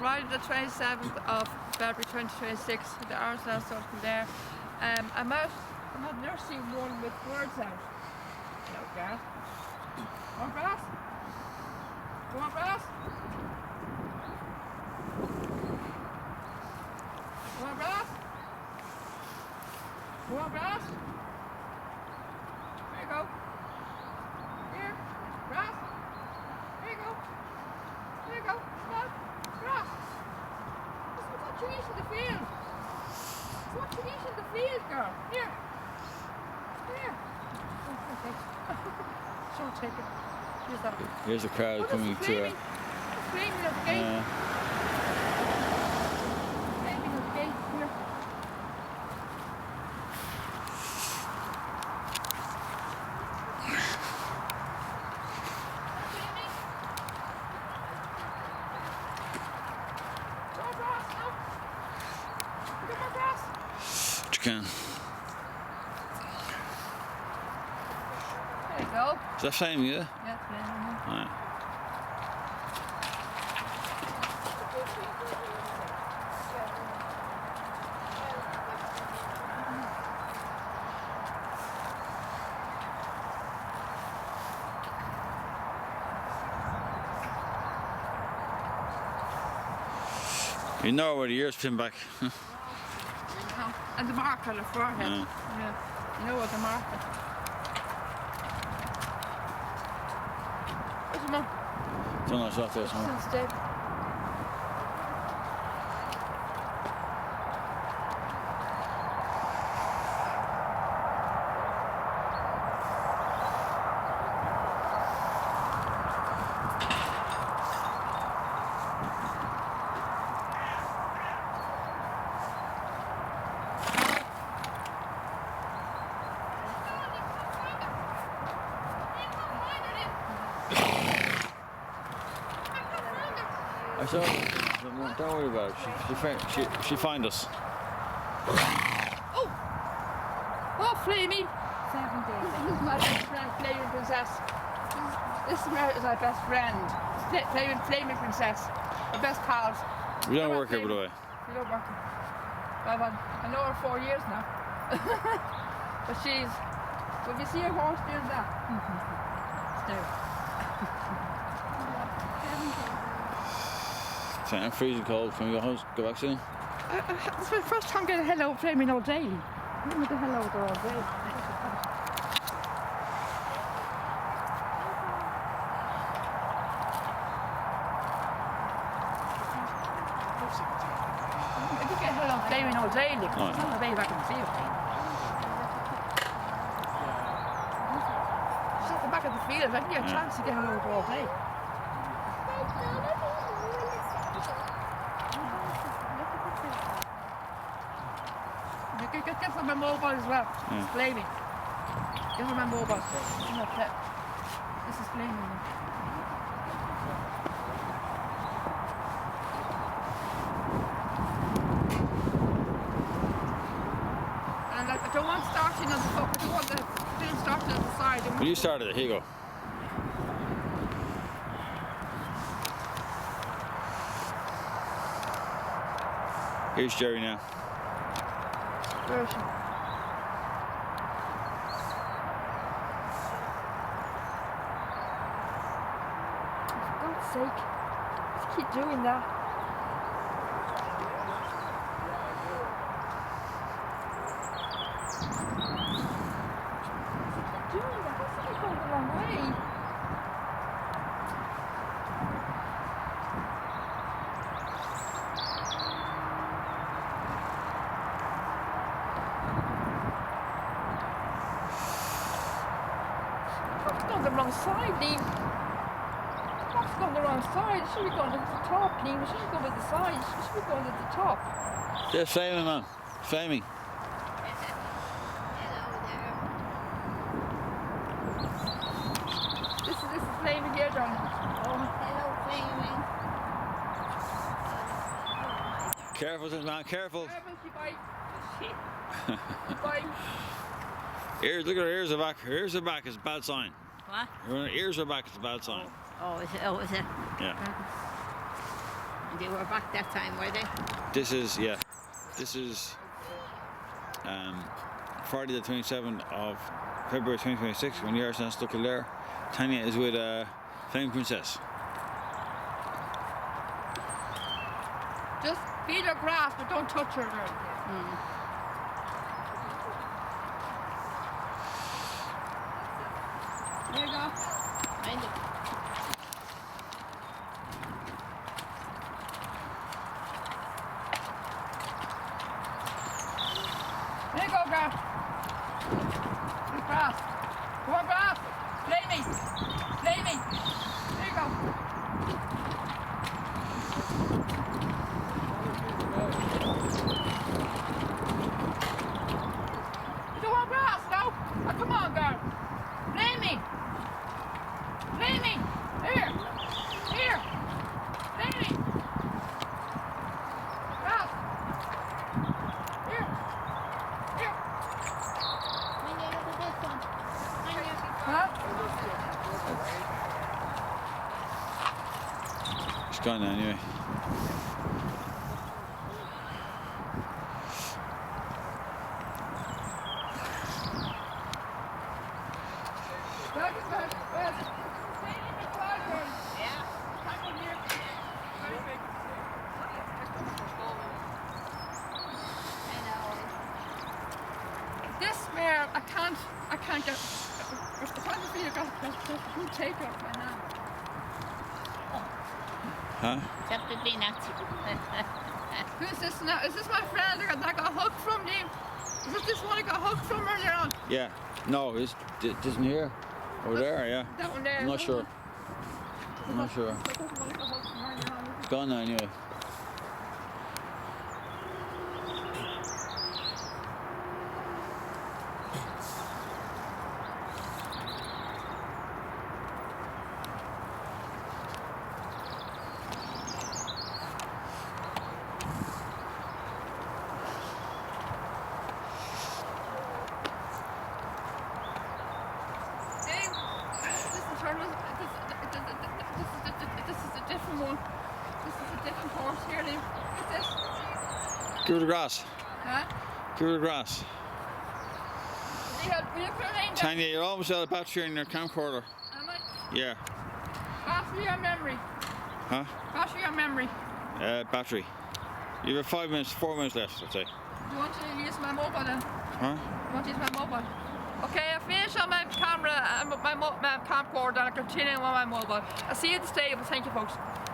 Friday the 27th of February 2026. The RSL circle there. I'm out. I'm at nursery one with birds out. Hello, Gar. Want grass? You want grass? You want grass? You want grass? There you go. Here, grass. There you go. There you go. Come on, grass. This is what you eat in the field. It's what you eat in the field, girl. Here. Here. Don't take it. Here's that. Here's the crowd coming to Flaming at the gate. Flaming at the gate. Here. What you can. There you go. Is that flaming, yeah? Yeah, it's flaming. Alright. You know where the ears pin back. And the mark on the forehead. Yeah. Yeah. You know what the mark is. Where's the mum? It's on that shot there somewhere. It's dead. I saw her. Don't worry about it. She find us. Oh! Oh, Flamey! 7 days. This is my best friend, Flaming Princess. This is my best friend. Flaming Princess. My best pals. We don't work here, by the way. We don't work here. Well, I know her 4 years now. But she's... Will you see her horse doing that? Stay. I'm freezing cold. Can we go back soon? It's my first time getting hello flaming all day. I'm with the hello there all day. I did get hello flaming all day. Like, it's on the way back in the field. Just at the back of the field. I didn't get a chance to get hello all day. Get on my mobile as well. Yeah. It's flaming. Get on my mobile. This is flaming. And like, I don't want starting on the top. I don't want the film starting on the side. Well, you started it. Here you go. Here's Jerry now. Where is she? For God's sake, just keep doing that. Keep doing that. That's not going the wrong way. On the wrong side, Liam. That's on the wrong side. It should be going to the top, Liam. It shouldn't go to the side. It should be going to the top. Yeah, flaming, man. Flaming. This is flaming here, darling. Oh, hello, flaming. Careful, man. Careful. Careful, she bites. Shit. She bites. Ears, look at her ears are back. Her ears are back. It's a bad sign. What? Her ears are back. It's a bad sign. Oh, is it? Oh, is it? Yeah. And they were back that time, were they? This is Friday the 27th of February 2026 when Yar's not stuck in there. Tanya is with Flame Princess. Just feed her grass, but don't touch her. There you go. Mind it. There you go, grass. Good grass. Go on, grass. Play me. Play me. There you go. You don't want grass, no? Oh, come on, girl. Play me. Play me. Here. Here. Play me. Grass. Here. Here. Mind you, look at this one. Mind you. Huh? She's gone now anyway. Back is back. Where's it? Play me, big flag, girl. Yeah. Come on here. Very big. I know. This mare, I can't get. If the front of you got who take her by now. Huh? Definitely not. Who's this now? Is this my friend that got a hug from you? Is this one I got a hug from earlier on? Yeah. No, it's isn't here. Over there, yeah. That one there. I'm not sure. I'm not sure. This one I got a hug from earlier on. It's gone now anyway. Dave, listen, Charles, this is a different one. This is a different horse here, Liam. Look at this. Give her the grass. Huh? Give her the grass. Will you put her name down? Tanya, you're almost out of battery in your camcorder. Am I? Yeah. Battery or memory? Huh? Battery or memory? Battery. You have 4 minutes left, I'd say. You want to use my mobile then? Huh? You want to use my mobile? Okay, I finished on my camera and my camcorder and I continue on my mobile. I'll see you at the stable. Thank you, folks.